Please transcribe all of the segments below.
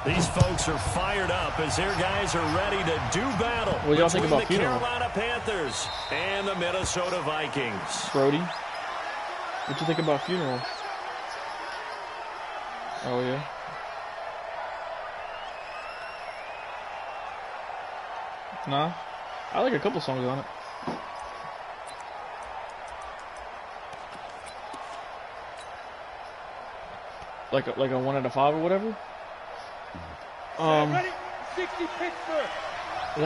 These folks are fired up as their guys are ready to do battle. What y'all think about the Funeral? Carolina Panthers and the Minnesota Vikings. Brody, what you think about Funeral? Oh, yeah. Nah, I like a couple songs on it. Like a 1 out of 5 or whatever. 1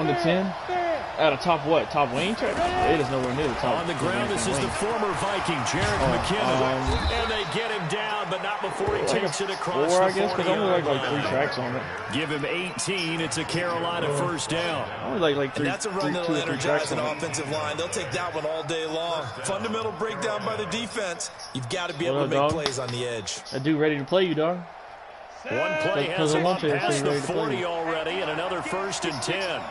to 10. At a top what? Top Wayne track? It is nowhere near the top. On the ground, this is the former Viking, Jerick McKinnon. And they get him down, but not before he takes it across 4, the I guess, because only like 3 tracks on it. Give him 18. It's a Carolina first down. Only like 3. And that's a run that'll energize an offensive line. They'll take that one all day long. Fundamental breakdown by the defense. You've got to be able to make plays on the edge. That dude ready to play you, dog. One play has him up past the 40 already, and another 1st and 10.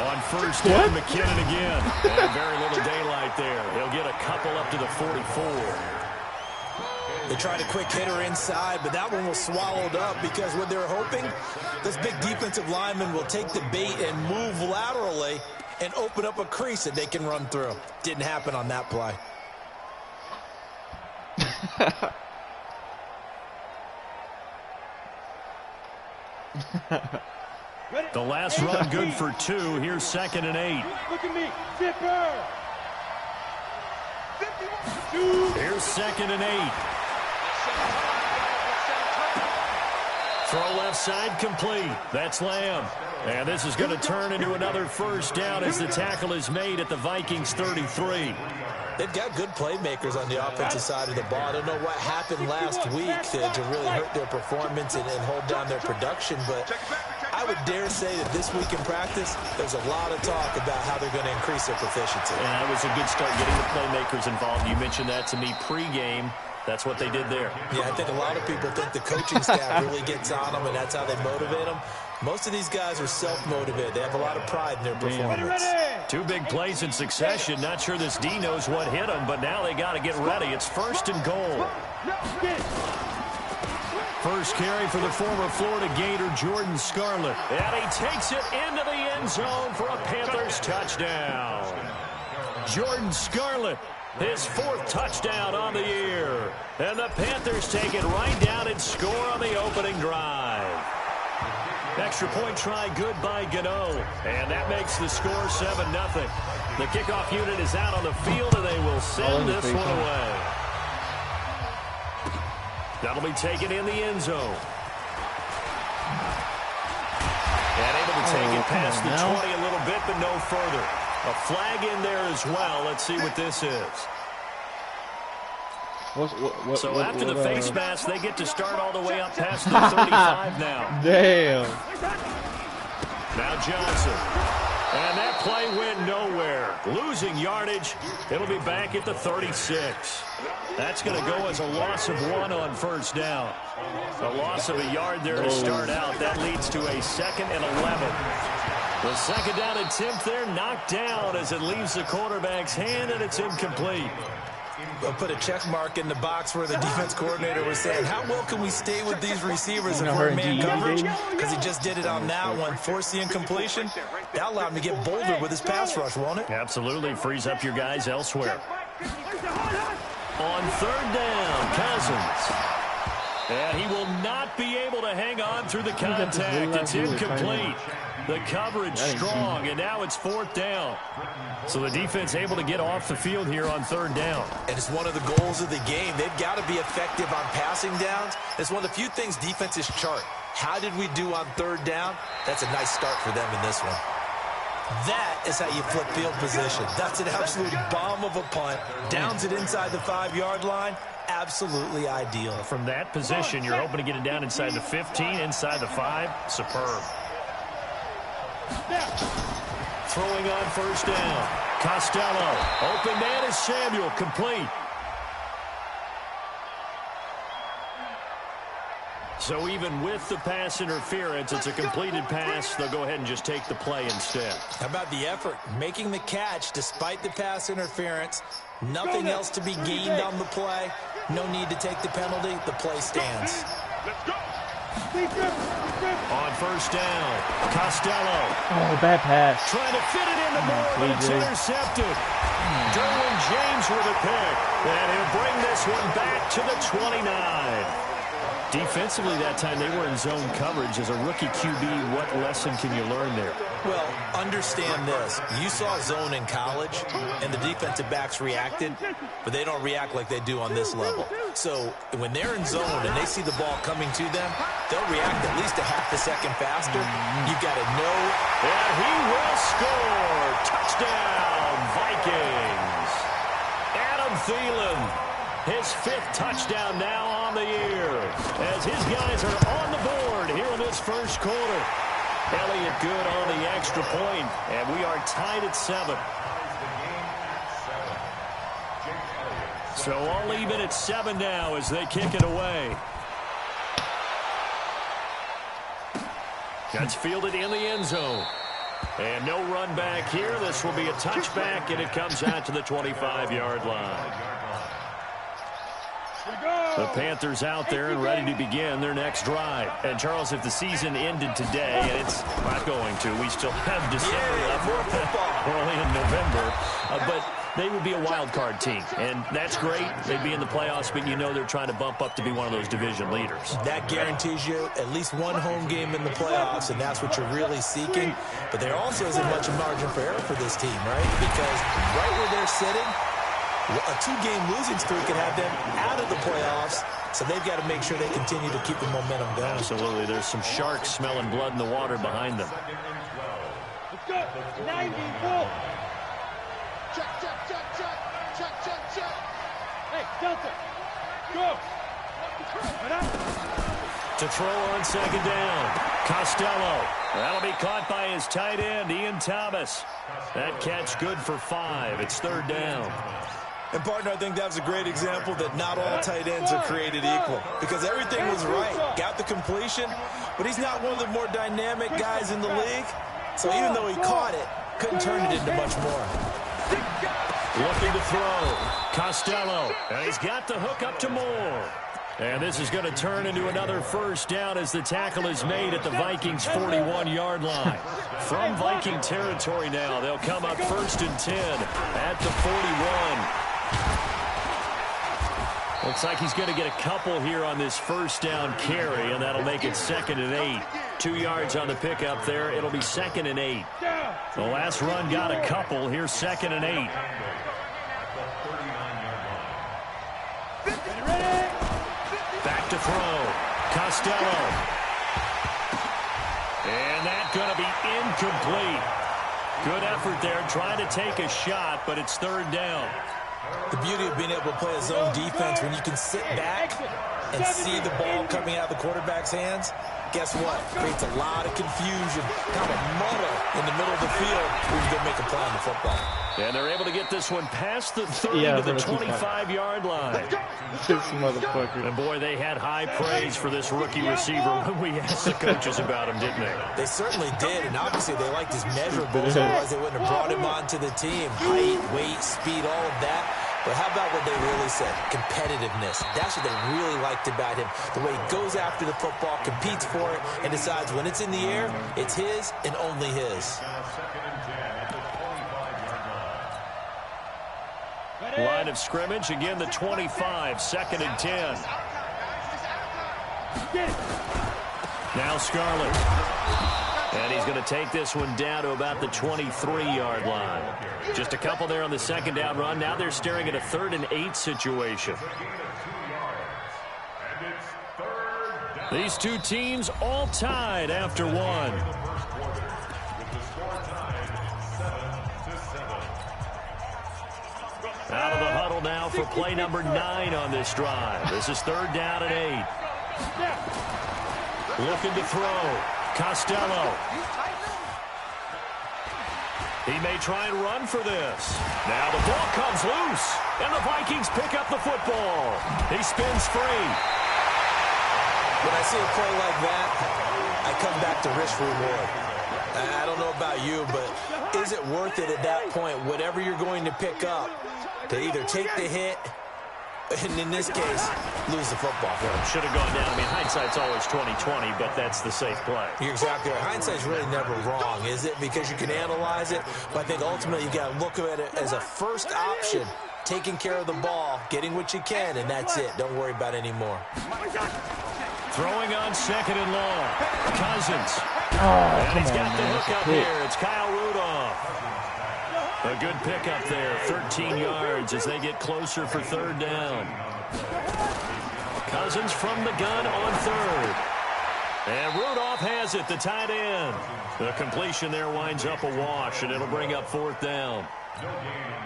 On first down, McKinnon again. And very little daylight there. He'll get a couple up to the 44. They tried a quick hitter inside, but that one was swallowed up because what they're hoping, this big defensive lineman will take the bait and move laterally and open up a crease that they can run through. Didn't happen on that play. The last run good for 2. Here's 2nd and 8. Look at me. Zipper. Here's 2nd and 8. Throw left side complete. That's Lamb. And this is going to turn into another first down as the tackle is made at the Vikings 33. They've got good playmakers on the offensive side of the ball. I don't know what happened last week to really hurt their performance and hold down their production, but I would dare say that this week in practice, there's a lot of talk about how they're going to increase their proficiency. And that was a good start getting the playmakers involved. You mentioned that to me pregame. That's what they did there. Yeah, I think a lot of people think the coaching staff really gets on them, and that's how they motivate them. Most of these guys are self-motivated. They have a lot of pride in their performance. 2 big plays in succession. Not sure this D knows what hit them, but now they got to get ready. It's 1st and goal. First carry for the former Florida Gator, Jordan Scarlett. And he takes it into the end zone for a Panthers touchdown. Jordan Scarlett, his 4th touchdown on the year. And the Panthers take it right down and score on the opening drive. Extra point try good by Gano. And that makes the score 7-0. The kickoff unit is out on the field, and they will send this one away. That'll be taken in the end zone. And able to take it past the 20 a little bit, but no further. A flag in there as well. Let's see what this is. So after the face mask, they get to start all the way up past the 35 now. Damn. Now Johnson. And that play went nowhere. Losing yardage. It'll be back at the 36. That's going to go as a loss of 1 on first down. A loss of a yard there to start out. That leads to a 2nd and 11. The 2nd down attempt there knocked down as it leaves the quarterback's hand, and it's incomplete. They'll put a check mark in the box where the defense coordinator was saying, how well can we stay with these receivers in man coverage? Because he just did it on that one, forced the incompletion. That allowed him to get bolder with his pass rush, won't it? Absolutely. Frees up your guys elsewhere. On 3rd down, Cousins. And he will not be able to hang on through the contact. It's incomplete. The coverage strong, and now it's 4th down. So the defense able to get off the field here on 3rd down. And it's one of the goals of the game. They've got to be effective on passing downs. It's one of the few things defenses chart. How did we do on 3rd down? That's a nice start for them in this one. That is how you flip field position. That's an absolute bomb of a punt. Downs it inside the 5-yard line. Absolutely ideal. From that position, you're hoping to get it down inside the 15, inside the 5. Superb. Throwing on first down. Costello. Open man is Samuel. Complete. So even with the pass interference, it's a completed pass. They'll go ahead and just take the play instead. How about the effort? Making the catch despite the pass interference. Nothing else to be gained on the play. No need to take the penalty. The play stands. On first down, Costello. Oh, bad pass. Trying to fit it into Moore, but it's intercepted. Derwin James with a pick. And he'll bring this one back to the 29. Defensively that time, they were in zone coverage. As a rookie QB, what lesson can you learn there? Well, understand this. You saw zone in college, and the defensive backs reacted, but they don't react like they do on this level. So when they're in zone and they see the ball coming to them, they'll react at least a half a second faster. You've got to know. And he will score. Touchdown, Vikings. Adam Thielen. His 5th touchdown now on the year as his guys are on the board here in this first quarter. Elliott good on the extra point, and we are tied at 7. So all even at 7 now as they kick it away. That's fielded in the end zone. And no run back here. This will be a touchback, and it comes out to the 25-yard line. The Panthers out there and ready to begin their next drive. And, Charles, if the season ended today, and it's not going to, we still have December left. We're only in November. But they would be a wild card team. And that's great. They'd be in the playoffs, but you know they're trying to bump up to be one of those division leaders. That guarantees you at least one home game in the playoffs, and that's what you're really seeking. But there also isn't much margin for error for this team, right? Because right where they're sitting, a 2-game losing streak could have them out of the playoffs, so they've got to make sure they continue to keep the momentum going. Absolutely. There's some sharks smelling blood in the water behind them. Let's go. 90, go. Check. Hey, Delta. Go. To throw on second down. Costello. That'll be caught by his tight end, Ian Thomas. That catch good for 5. It's 3rd down. And, partner, I think that was a great example that not all tight ends are created equal. Because everything was right. Got the completion, but he's not one of the more dynamic guys in the league. So even though he caught it, couldn't turn it into much more. Looking to throw. Costello. And he's got the hook up to Moore. And this is going to turn into another first down as the tackle is made at the Vikings' 41-yard line. From Viking territory now, they'll come up 1st and 10 at the 41. Looks like he's going to get a couple here on this first down carry, and that'll make it 2nd and 8. 2 yards on the pickup there. It'll be 2nd and 8. The last run got a couple. Here's 2nd and 8. Back to throw. Costello. And that's going to be incomplete. Good effort there, trying to take a shot, but it's 3rd down. The beauty of being able to play a zone defense when you can sit back and see the ball coming out of the quarterback's hands, guess what? Creates a lot of confusion, kind of muddle in the middle of the field when you go make a play on the football. And they're able to get this one past the 30 to the 25-yard line. This motherfucker. And, boy, they had high praise for this rookie receiver when we asked the coaches about him, didn't they? They certainly did, and obviously they liked his measurables, otherwise they wouldn't have brought him onto the team. Height, weight, speed, all of that. But how about what they really said? Competitiveness. That's what they really liked about him. The way he goes after the football, competes for it, and decides when it's in the air, it's his and only his. Line of scrimmage, again the 25, 2nd and 10. Now Scarlett. And he's going to take this one down to about the 23-yard line. Just a couple there on the 2nd down run. Now they're staring at a 3rd and 8 situation. These two teams all tied after one. Out of the huddle now for play number 9 on this drive. This is 3rd down and 8. Looking to throw. Costello. He may try and run for this. Now the ball comes loose, and the Vikings pick up the football. He spins free. When I see a play like that, I come back to risk reward. I don't know about you, but is it worth it at that point, whatever you're going to pick up, to either take the hit And in this case, lose the football. Should have gone down. I mean, hindsight's always 20/20, but that's the safe play. You're exactly right. Hindsight's really never wrong, is it? Because you can analyze it, but I think ultimately you got to look at it as a first option, taking care of the ball, getting what you can, and that's it. Don't worry about any more. Throwing on 2nd and long. Cousins. Oh, And come he's on, got the man. hook That's up a pick. here. It's Kyle Rudolph. A good pickup there. 13 yards as they get closer for 3rd down. Cousins from the gun on 3rd. And Rudolph has it, the tight end. The completion there winds up a wash, and it'll bring up 4th down.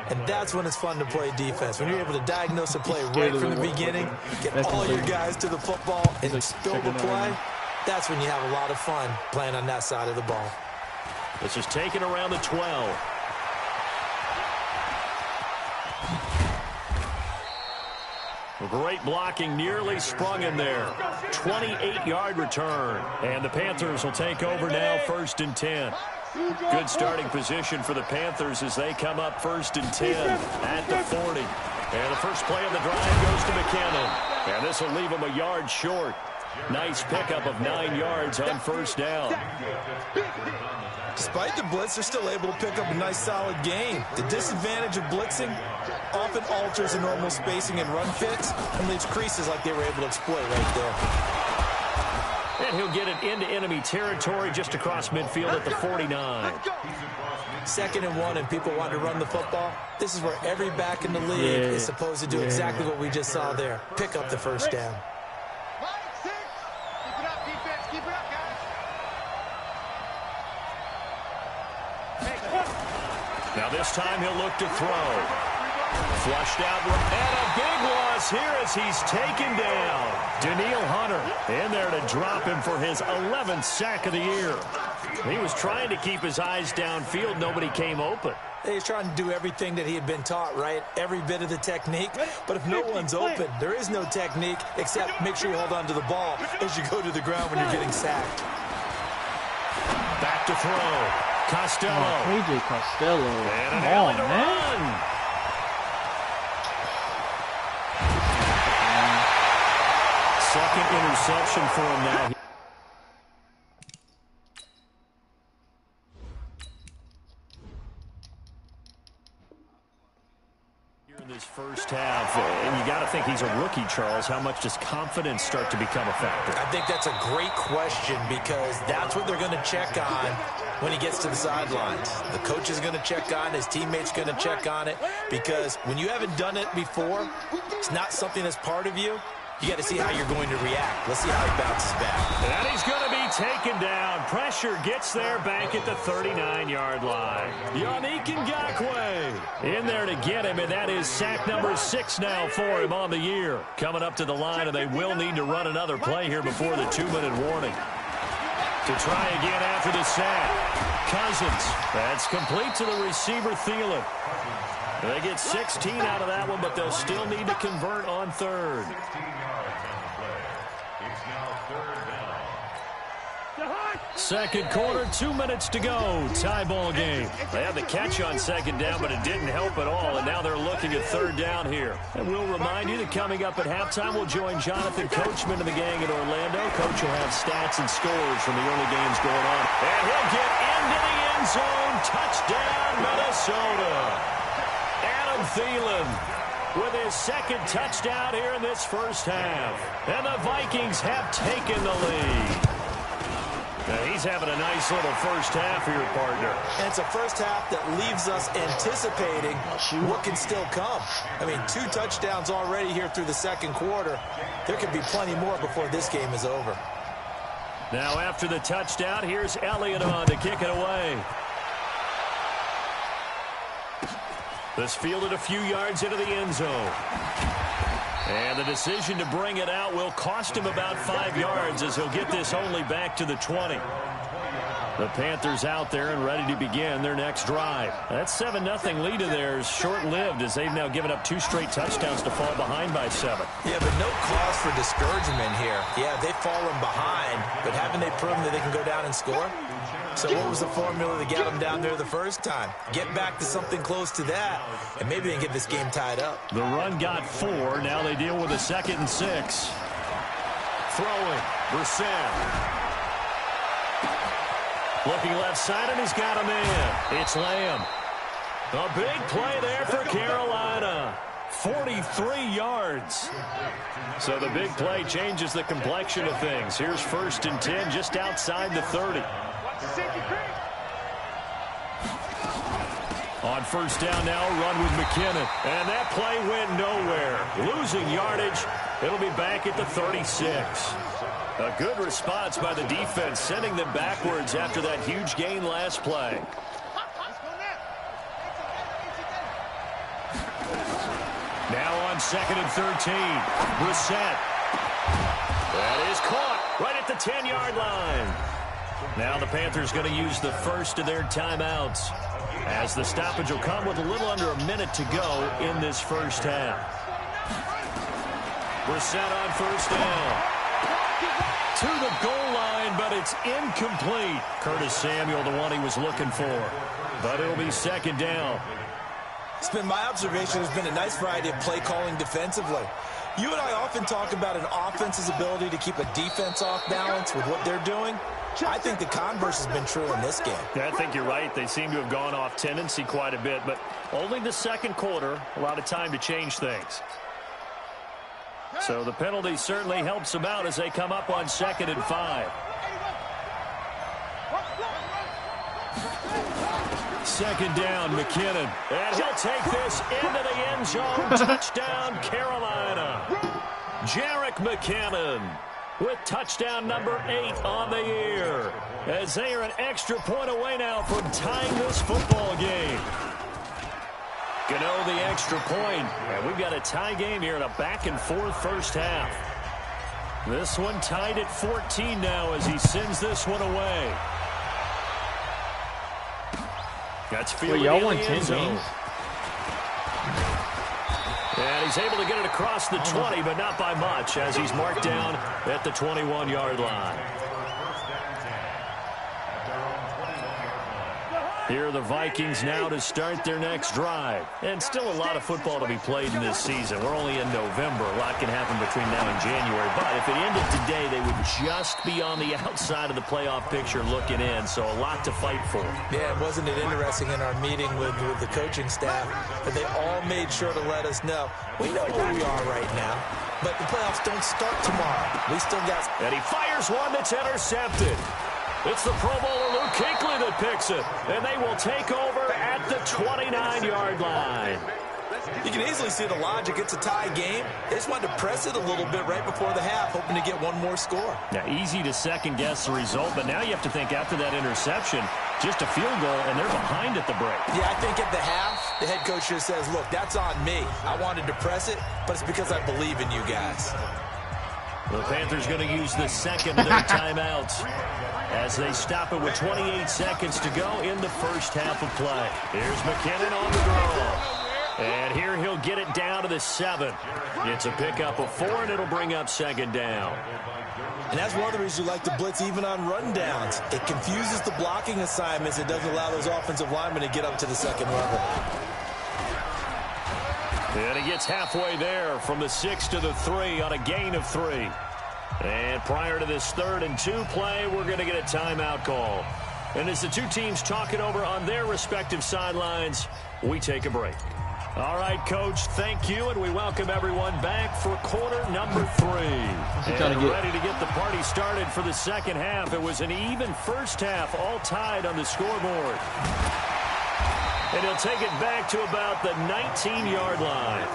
And that's when it's fun to play defense. When you're able to diagnose a play right from the beginning, get all your guys to the football, and spill the play, that's when you have a lot of fun playing on that side of the ball. This is taken around the 12. Great blocking, nearly sprung him there. 28-yard return. And the Panthers will take over now, 1st and 10. Good starting position for the Panthers as they come up 1st and 10 at the 40. And the first play of the drive goes to McKinnon. And this will leave him a yard short. Nice pickup of 9 yards on 1st down. Despite the blitz, they're still able to pick up a nice, solid gain. The disadvantage of blitzing often alters the normal spacing and run fits and leaves creases like they were able to exploit right there. And he'll get it into enemy territory just across midfield at the 49. 2nd and 1, and people want to run the football. This is where every back in the league is supposed to do exactly what we just saw there. Pick up the 1st down. Now this time he'll look to throw. Flushed out, and a big loss here as he's taken down. Danielle Hunter in there to drop him for his 11th sack of the year. He was trying to keep his eyes downfield. Nobody came open. He's trying to do everything that he had been taught, right? Every bit of the technique. But if no one's open, there is no technique except make sure you hold on to the ball as you go to the ground when you're getting sacked. Back to throw. Costello. Oh, KJ Costello. And Come an alley on, to man. run. Second interception for him now. Here in this first half, and you got to think he's a rookie, Charles. How much does confidence start to become a factor? I think that's a great question because that's what they're going to check on when he gets to the sidelines. The coach is going to check on, his teammates going to check on it, because when you haven't done it before, it's not something that's part of you. You got to see how you're going to react. Let's see how he bounces back. And he's going to be taken down. Pressure gets there back at the 39-yard line. Yannick Ngakoue in there to get him, and that is sack number 6 now for him on the year. Coming up to the line, and they will need to run another play here before the 2-minute warning. To try again after the sack. Cousins. That's complete to the receiver, Thielen. They get 16 out of that one, but they'll still need to convert on 3rd. Second quarter, 2 minutes to go. Tie ball game. They had the catch on 2nd down, but it didn't help at all, and now they're looking at 3rd down here. And we'll remind you that coming up at halftime, we'll join Jonathan Coachman and the gang in Orlando. Coach will have stats and scores from the early games going on. And he'll get into the end zone. Touchdown, Minnesota. Adam Thielen with his 2nd touchdown here in this first half. And the Vikings have taken the lead. Now he's having a nice little first half here, partner. And it's a first half that leaves us anticipating what can still come. I mean, 2 touchdowns already here through the 2nd quarter. There could be plenty more before this game is over. Now after the touchdown, here's Elliott on to kick it away. This fielded a few yards into the end zone. And the decision to bring it out will cost him about 5 yards as he'll get this only back to the 20. The Panthers out there and ready to begin their next drive. That 7-0 lead of theirs short-lived as they've now given up 2 straight touchdowns to fall behind by 7. Yeah, but no cause for discouragement here. Yeah, they've fallen behind, but Haven't they proven that they can go down and score? So what was the formula that got them down there the first time? Get back to something close to that, and maybe they can get this game tied up. The run got 4. Now they deal with a 2nd and 6. Throwing. Brissett. Looking left side, and he's got him in. It's Lamb. A big play there for Carolina. 43 yards. So the big play changes the complexion of things. Here's 1st and 10 just outside the 30. On 1st down now, run with McKinnon. And that play went nowhere. Losing yardage. It'll be back at the 36. A good response by the defense, sending them backwards after that huge gain last play. Now on 2nd and 13. Brissett. That is caught right at the 10-yard line. Now the Panthers going to use the first of their timeouts, as the stoppage will come with a little under a minute to go in this first half. Brissett on 1st down. To the goal line, but it's incomplete. Curtis Samuel, the one he was looking for. But it'll be 2nd down. It's been my observation there's been a nice variety of play calling defensively. You and I often talk about an offense's ability to keep a defense off balance with what they're doing. I think the converse has been true in this game. Yeah, I think you're right. They seem to have gone off tendency quite a bit, but only the 2nd quarter, a lot of time to change things. So the penalty certainly helps them out as they come up on 2nd and 5. 2nd down, McKinnon. And he'll take this into the end zone. Touchdown, Carolina. Jerick McKinnon with touchdown number 8 on the year, as they are an extra point away now from tying this football game. Gano the extra point, and we've got a tie game here in a back-and-forth first half. This one tied at 14 now as he sends this one away. That's fielded y'all in won the 10 end zone. games. And he's able to get it across the 20, but not by much, as he's marked down at the 21-yard line. Here are the Vikings now to start their next drive. And still a lot of football to be played in this season. We're only in November. A lot can happen between now and January. But if it ended today, they would just be on the outside of the playoff picture looking in. So a lot to fight for. Yeah, wasn't it interesting in our meeting with the coaching staff that they all made sure to let us know, we know where we are right now, but the playoffs don't start tomorrow. We still got... And he fires one that's intercepted. It's the Pro Bowler Luke Kuechly that picks it, and they will take over at the 29-yard line. You can easily see the logic. It's a tie game. They just wanted to press it a little bit right before the half, hoping to get one more score. Now, easy to second-guess the result, but now you have to think after that interception, just a field goal, and they're behind at the break. Yeah, I think at the half, the head coach just says, look, that's on me. I wanted to press it, but it's because I believe in you guys. The Panthers going to use the second of their timeouts as they stop it with 28 seconds to go in the first half of play. Here's McKinnon on the draw. And here he'll get it down to the 7. It's a pickup of 4, and it'll bring up 2nd down. And that's one of the reasons you like to blitz even on rundowns. It confuses the blocking assignments. It doesn't allow those offensive linemen to get up to the 2nd level. And he gets halfway there from the 6 to the 3 on a gain of 3. And prior to this 3rd and 2 play, we're going to get a timeout call. And as the two teams talk it over on their respective sidelines, we take a break. All right, Coach, thank you, and we welcome everyone back for quarter number 3. And ready to get the party started for the second half. It was an even first half, all tied on the scoreboard. And he'll take it back to about the 19-yard line.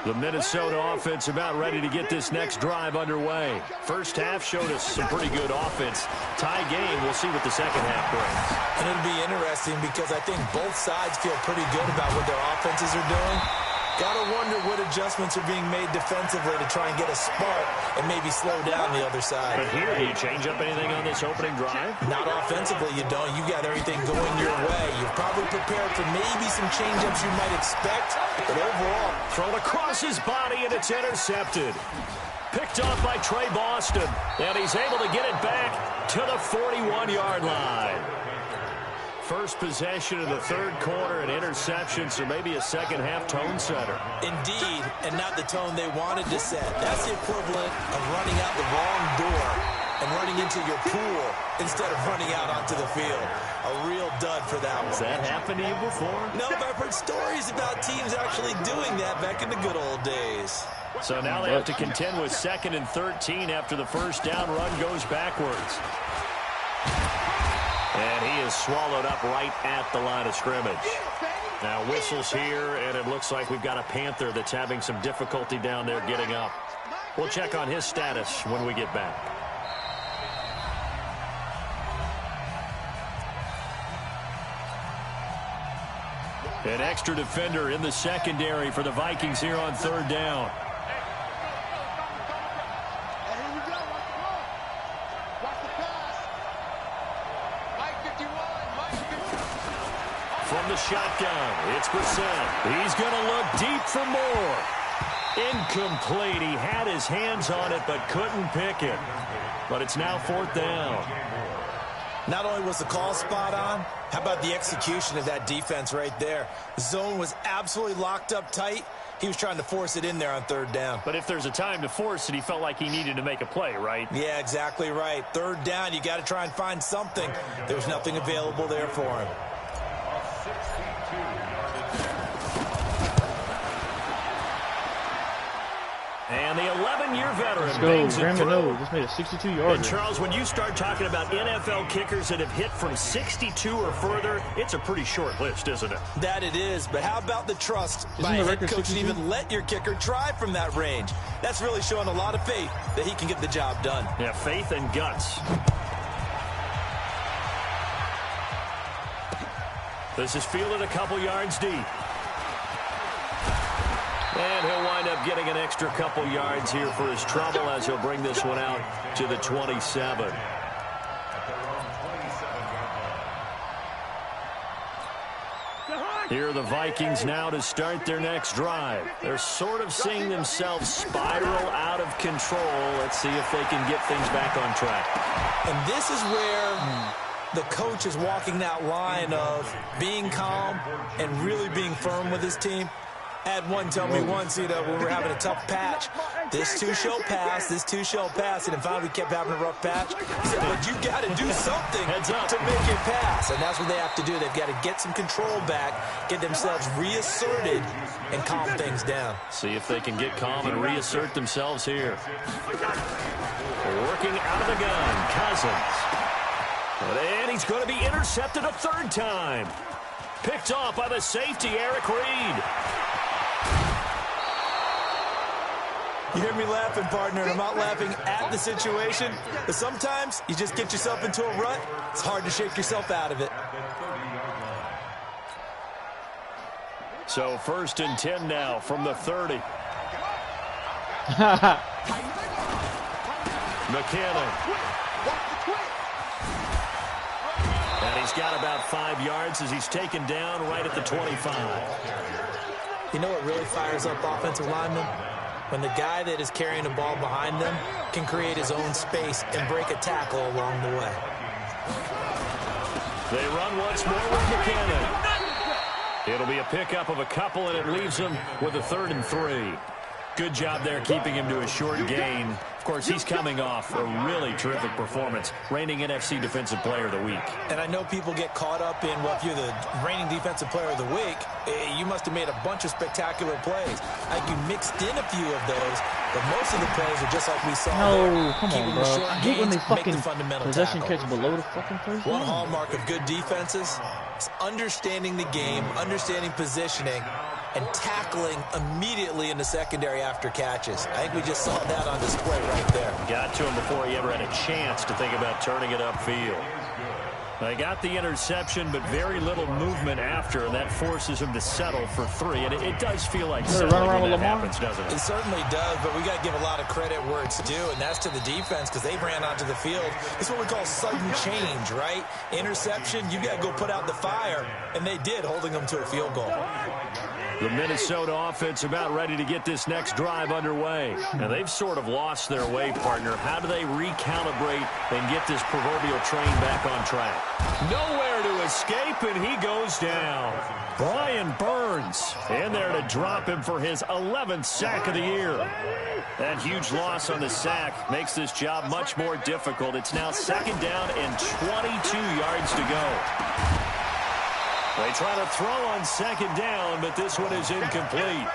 The Minnesota offense about ready to get this next drive underway. First half showed us some pretty good offense. Tie game, we'll see what the second half brings. And it'll be interesting because I think both sides feel pretty good about what their offenses are doing. Gotta wonder what adjustments are being made defensively to try and get a spark and maybe slow down the other side. But here, do you change up anything on this opening drive? Not offensively, you don't. You got everything going your way. You've probably prepared for maybe some change-ups you might expect, but overall, thrown across his body, and it's intercepted. Picked off by Trey Boston, and he's able to get it back to the 41-yard line. First possession of the third quarter, an interception, so maybe a second-half tone setter. Indeed, and not the tone they wanted to set. That's the equivalent of running out the wrong door and running into your pool instead of running out onto the field. A real dud for that one. Has that happened to you before? No, but I've heard stories about teams actually doing that back in the good old days. So now they have to contend with 2nd and 13 after the first down run goes backwards. And he is swallowed up right at the line of scrimmage. Now whistles here, and it looks like we've got a Panther that's having some difficulty down there getting up. We'll check on his status when we get back. An extra defender in the secondary for the Vikings here on third down. From the shotgun, it's Brissett. He's going to look deep for more. Incomplete. He had his hands on it but couldn't pick it. But it's now 4th down. Not only was the call spot on, how about the execution of that defense right there? The zone was absolutely locked up tight. He was trying to force it in there on third down. But if there's a time to force it, he felt like he needed to make a play, right? Yeah, exactly right. Third down, you got to try and find something. There was nothing available there for him. And the 11-year veteran Let's go. bangs it Graham through. Gano just made a 62-yarder. And Charles, when you start talking about NFL kickers that have hit from 62 or further, it's a pretty short list, isn't it? That it is, but how about the trust by a head coach to even let your kicker try from that range? That's really showing a lot of faith that he can get the job done. Yeah, faith and guts. This is fielded a couple yards deep. And he'll wind up getting an extra couple yards here for his trouble as he'll bring this one out to the 27. Here are the Vikings now to start their next drive. They're sort of seeing themselves spiral out of control. Let's see if they can get things back on track. And this is where the coach is walking that line of being calm and really being firm with his team. Had one tell me once, when we were having a tough patch, this too shall pass, this too shall pass, and finally we kept having a rough patch. He said, but you got to do something to make it pass, and that's what they have to do. They've got to get some control back, get themselves reasserted, and calm things down. See if they can get calm and reassert themselves here. Working out of the gun, Cousins. And he's going to be intercepted a third time. Picked off by the safety, Eric Reed. You hear me laughing, partner, and I'm not laughing at the situation, but sometimes you just get yourself into a rut. It's hard to shake yourself out of it. So 1st and 10 now from the 30. McKinnon. And he's got about 5 yards as he's taken down right at the 25. You know what really fires up offensive linemen? When the guy that is carrying the ball behind them can create his own space and break a tackle along the way. They run once more with McKinnon. It'll be a pickup of a couple, and it leaves them with a 3rd and 3. Good job there keeping him to a short gain. Of course, he's coming off a really terrific performance, reigning NFC Defensive Player of the Week. And I know people get caught up in, well, if you're the reigning Defensive Player of the Week, you must have made a bunch of spectacular plays. Like you mixed in a few of those, but most of the plays are just like we saw. No, come on, bro. I hate when they fucking possession tackle. catch below the fucking first One down. hallmark of good defenses is understanding the game, understanding positioning, and tackling immediately in the secondary after catches. I think we just saw that on display right there. Got to him before he ever had a chance to think about turning it upfield. They got the interception, but very little movement after, and that forces him to settle for 3. And it does feel like settling when that happens, doesn't it? It certainly does, but we got to give a lot of credit where it's due, and that's to the defense because they ran onto the field. It's what we call sudden change, right? Interception, you got to go put out the fire, and they did, holding them to a field goal. The Minnesota offense about ready to get this next drive underway. And they've sort of lost their way, partner. How do they recalibrate and get this proverbial train back on track? Nowhere to escape, and he goes down. Brian Burns in there to drop him for his 11th sack of the year. That huge loss on the sack makes this job much more difficult. It's now 2nd down and 22 yards to go. They try to throw on 2nd down, but this one is incomplete.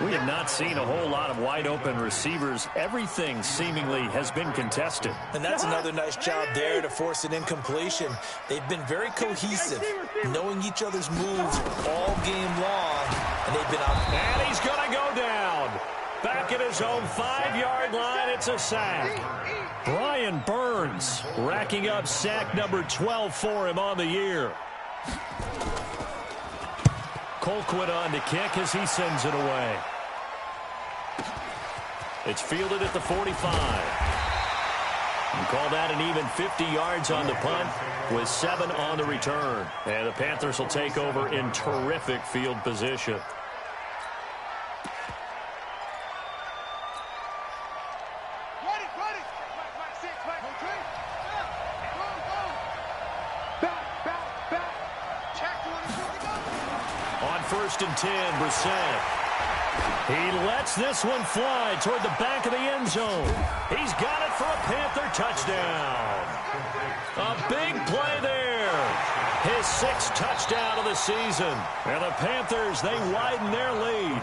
We have not seen a whole lot of wide-open receivers. Everything seemingly has been contested. And that's another nice job there to force an incompletion. They've been very cohesive, knowing each other's moves all game long, and they've been out. And he's going to go down. Back at his own 5-yard line, it's a sack. Brian Burns racking up sack number 12 for him on the year. Colquitt on to kick as he sends it away. It's fielded at the 45. You call that an even 50 yards on the punt with 7 on the return. And the Panthers will take over in terrific field position. First and 10, Brissett. He lets this one fly toward the back of the end zone. He's got it for a Panther touchdown. A big play there. His 6th touchdown of the season. And the Panthers, they widen their lead.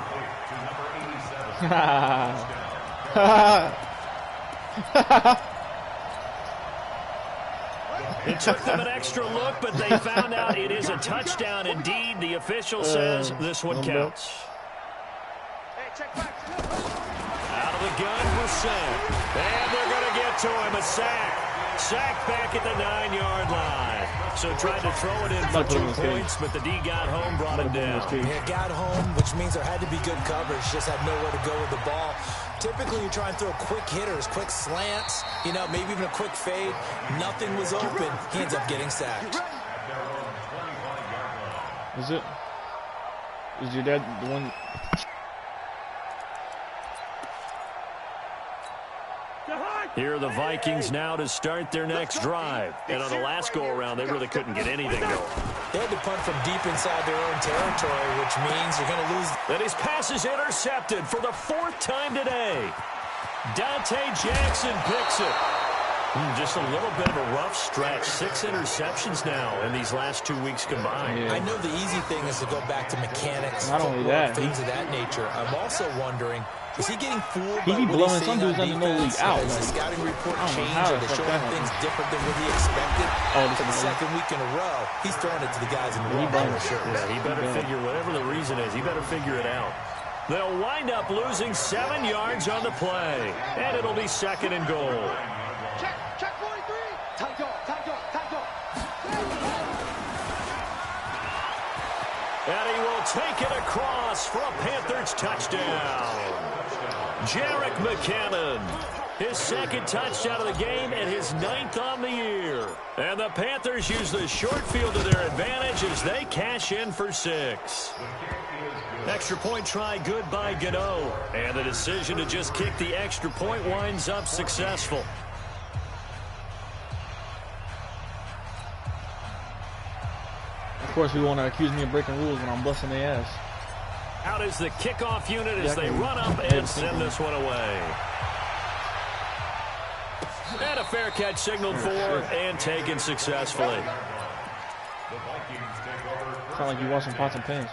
It took them an extra look, but they found out it is a touchdown indeed. The official says this one counts. Out of the gun, Brissett. And they're going to get to him. A sack. Sack back at the 9-yard line. So tried to throw it in for 2 points, but the D got home, brought him down. Yeah, got home, which means there had to be good coverage. Just had nowhere to go with the ball. Typically, you try and throw quick hitters, quick slants, you know, maybe even a quick fade. Nothing was open. He ends up getting sacked. Is it? Is your dad the one? Here are the Vikings now to start their next drive. And on the last go-around, they really couldn't get anything going. They had to punt from deep inside their own territory, which means you're going to lose. And his pass is intercepted for the 4th time today. Dante Jackson picks it. Just a little bit of a rough stretch. 6 interceptions now in these last 2 weeks combined. Yeah. I know the easy thing is to go back to mechanics, not only that, things of that nature. I'm also wondering, is he getting fooled by what blowing he's some seeing dudes on under no league defense? out? Has the scouting report changed? Are they showing things different than what he expected? Oh, for the 2nd week in a row, he's throwing it to the guys in the wrong shirt. Yeah, he better figure, whatever the reason is, he better figure it out. They'll wind up losing 7 yards on the play, and it'll be 2nd and goal. Check 43. Tight dog. And he will take it across for a Panthers touchdown. Jerick McKinnon, his 2nd touchdown of the game and his 9th on the year. And the Panthers use the short field to their advantage as they cash in for 6. Extra point try good by Gano. And the decision to just kick the extra point winds up successful. Of course, we want to accuse me of breaking rules when I'm busting their ass. Out is the kickoff unit as they run up and send this one away. And a fair catch signaled for and taken successfully. Sound like you washing pots and pans.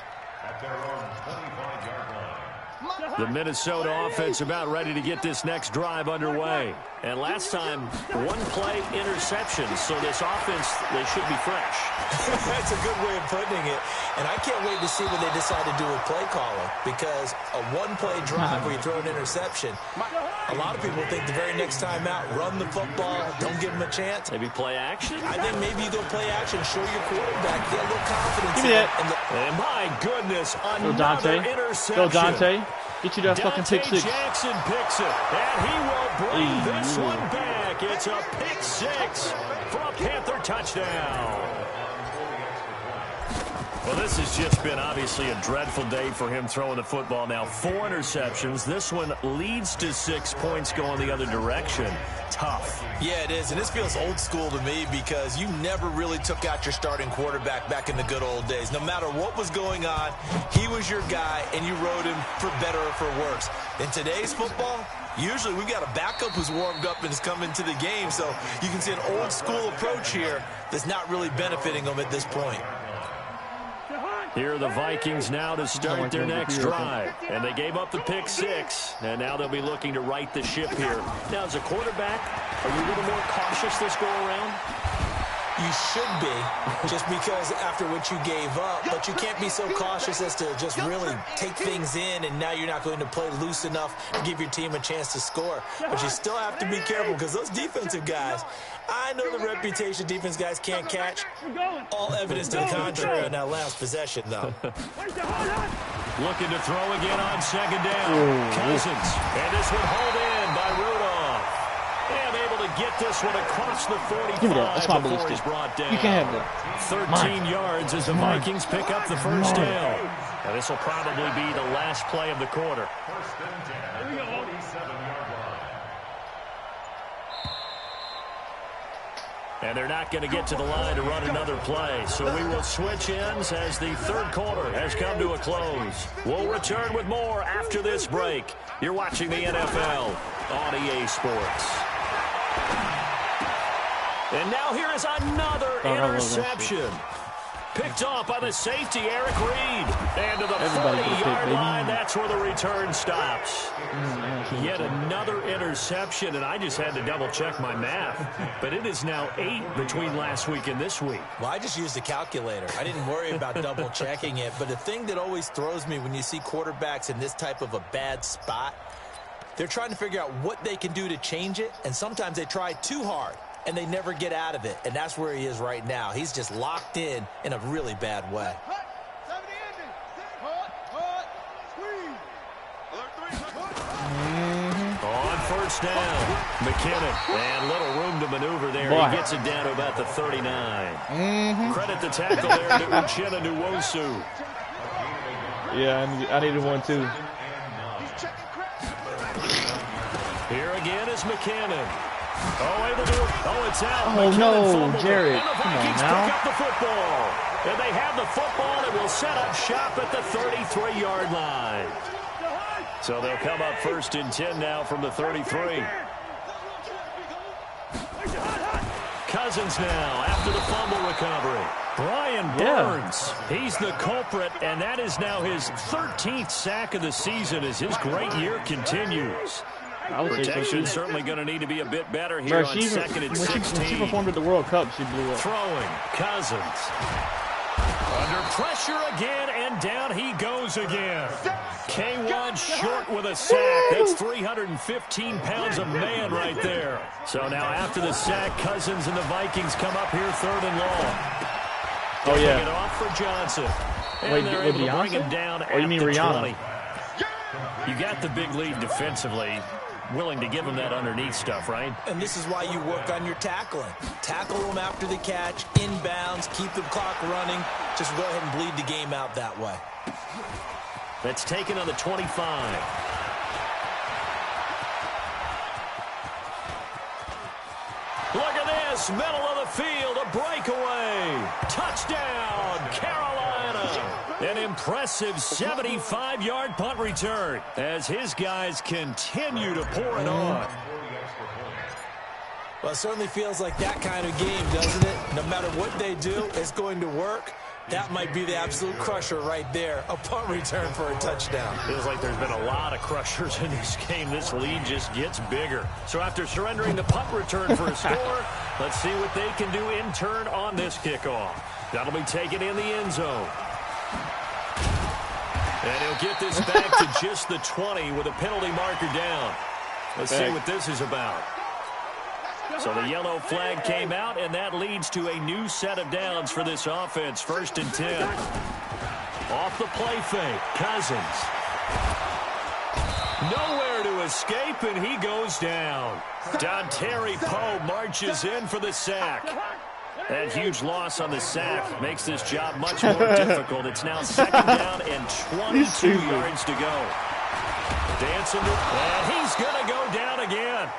The Minnesota offense about ready to get this next drive underway. And last time, one play interception. So this offense, they should be fresh. That's a good way of putting it. And I can't wait to see what they decide to do with play calling. Because a one-play drive where you throw an interception, a lot of people think the very next time out, run the football, don't give them a chance. Maybe play action? I think maybe you go play action, show your quarterback, get a little confidence. Give me that. And my goodness, another Dante. interception. Go, Dante. Get you that fucking pick six. Jackson picks it, and he will bring this one back. It's a pick six for a Panther touchdown. Well, this has just been obviously a dreadful day for him throwing the football. Now 4 interceptions. This one leads to 6 points going the other direction. Tough. Yeah, it is, and this feels old school to me because you never really took out your starting quarterback back in the good old days. No matter what was going on, he was your guy, and you rode him for better or for worse. In today's football, usually we've got a backup who's warmed up and has come into the game, so you can see an old school approach here that's not really benefiting them at this point. Here are the Vikings now to start their next drive. And they gave up the pick six. And now they'll be looking to right the ship here. Now, as a quarterback, are you a little more cautious this go around? You should be, just because after what you gave up. But you can't be so cautious as to just really take things in, and now you're not going to play loose enough to give your team a chance to score. But you still have to be careful because those defensive guys, I know the reputation defense guys can't catch. All evidence to the contrary on that last possession, though. Looking to throw again on second down. Cousins. And this one hauled in by Rudolph. And able to get this one across the 45 Give me that. That's my before ballistic. he's brought down. You can have that. 13 yards as the Vikings pick up the first down. Now this will probably be the last play of the quarter. And they're not going to get to the line to run another play. So we will switch ends as the third quarter has come to a close. We'll return with more after this break. You're watching the NFL on EA Sports. And now here is another interception. Picked off by the safety, Eric Reed. And to the 40-yard line, that's where the return stops. Yet another interception, and I just had to double-check my math. But it is now 8 between last week and this week. Well, I just used a calculator. I didn't worry about double-checking it. But the thing that always throws me when you see quarterbacks in this type of a bad spot, they're trying to figure out what they can do to change it, and sometimes they try too hard, and they never get out of it. And that's where he is right now. He's just locked in a really bad way. On first down, McKinnon, and little room to maneuver there. Boy. He gets it down to about the 39. Credit the tackle there to Uchenna Nwosu. Yeah, I needed one too. Here again is McKinnon. Oh, able to. Oh, it's out. Oh, McKinnon no, fumbled it, Jared. and the Come on Vikings now. pick up the football. And they have the football and will set up shop at the 33-yard line. So they'll come up first and 10 now from the 33. Cousins now after the fumble recovery. Brian Burns, he's the culprit, and that is now his 13th sack of the season as his great year continues. Protection certainly going to need to be a bit better here on second and 16. When she performed at the World Cup, she blew up. Throwing, Cousins. Under pressure again, and down he goes again. K1 short with a sack. That's 315 pounds of man right there. So now after the sack, Cousins and the Vikings come up here third and long. Oh, yeah. It off for Johnson. And Wait, they're with able to bring Beyonce? him down Or you mean at the Rihanna? 20. You got the big lead defensively. Willing to give him that underneath stuff, right? And this is why you work on your tackling. Tackle them after the catch, inbounds, keep the clock running. Just go ahead and bleed the game out that way. That's taken on the 25. Look at this, middle of the field, a breakaway. Touchdown, Carolina. An impressive 75-yard punt return as his guys continue to pour it on. Well, it certainly feels like that kind of game, doesn't it? No matter what they do, it's going to work. That might be the absolute crusher right there. A punt return for a touchdown. Feels like there's been a lot of crushers in this game. This lead just gets bigger. So after surrendering the punt return for a score, let's see what they can do in turn on this kickoff. That'll be taken in the end zone. And he'll get this back to just the 20 with a penalty marker down. Let's see what this is about. So the yellow flag came out, and that leads to a new set of downs for this offense. 1st and 10. Off the play fake, Cousins. Nowhere to escape, and he goes down. Dontari Poe marches in for the sack. That huge loss on the sack makes this job much more difficult. It's now 2nd down and 22 yards to go. Dancing, and he's going to go down again.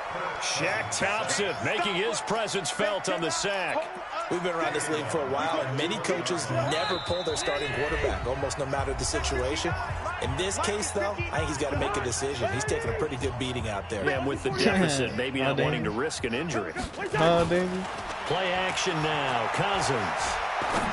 Shaq Thompson making his presence felt on the sack. We've been around this league for a while, and many coaches never pull their starting quarterback, almost no matter the situation. In this case, though, I think he's got to make a decision. He's taking a pretty good beating out there. Yeah, and with the deficit, maybe not wanting to risk an injury. Play action now. Cousins.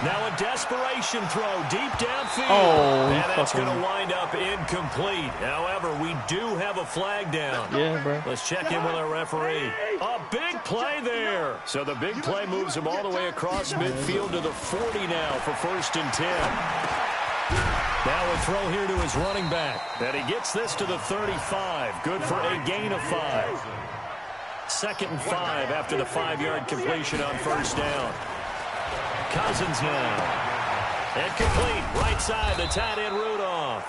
Now a desperation throw deep downfield. And that's going to wind up incomplete. However, we do have a flag down. Yeah, bro. Let's check in with our referee. A big play there. So the big play moves him all the way across midfield to the 40 now for 1st and 10. Now a throw here to his running back. And he gets this to the 35. Good for a gain of 5. 2nd and 5 after the 5-yard completion on 1st down. Cousins now. And complete. Right side, the tight end Rudolph.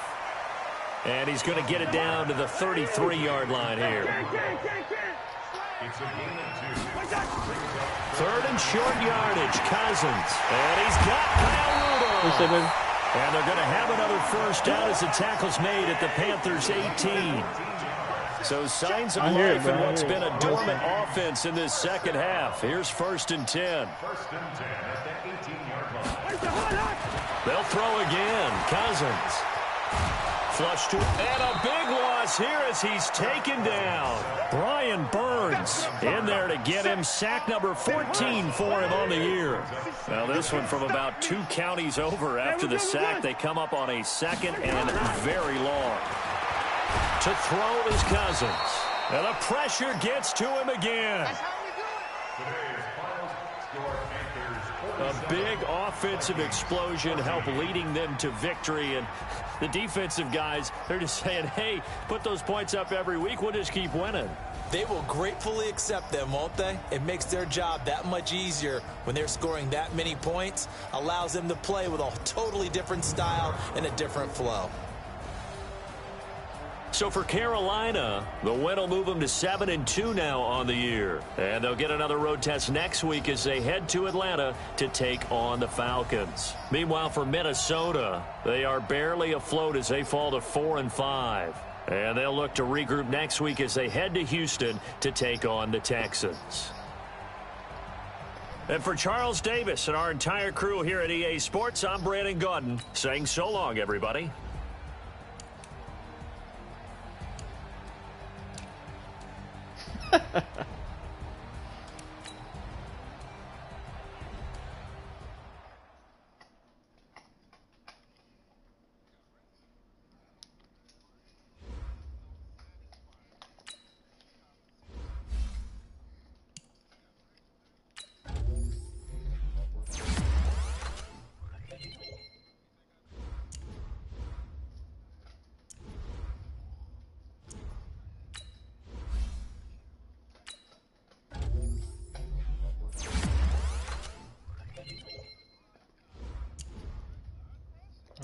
And he's going to get it down to the 33-yard line here. 3rd and short yardage. Cousins. And he's got Kyle Rudolph. And they're going to have another 1st down as the tackle's made at the Panthers' 18. So signs of life in what's been a dormant offense in this 2nd half. Here's 1st and 10. They'll throw again. Cousins. Flush to, and a big loss here as he's taken down. Brian Burns in there to get him. Sack number 14 for him on the year. Now this one from about 2 counties over after the sack. They come up on a 2nd and very long. To throw is Cousins. And the pressure gets to him again. A big offensive explosion helped leading them to victory. And the defensive guys, they're just saying, hey, put those points up every week. We'll just keep winning. They will gratefully accept them, won't they? It makes their job that much easier when they're scoring that many points. Allows them to play with a totally different style and a different flow. So for Carolina, the win will move them to 7-2 now on the year. And they'll get another road test next week as they head to Atlanta to take on the Falcons. Meanwhile, for Minnesota, they are barely afloat as they fall to 4-5. And they'll look to regroup next week as they head to Houston to take on the Texans. And for Charles Davis and our entire crew here at EA Sports, I'm Brandon Gaudin saying so long, everybody.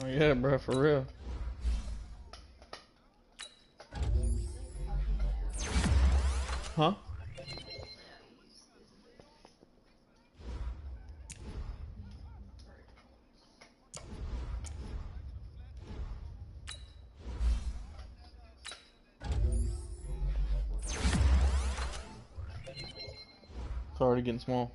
Oh yeah, bro, for real. Huh? It's already getting small.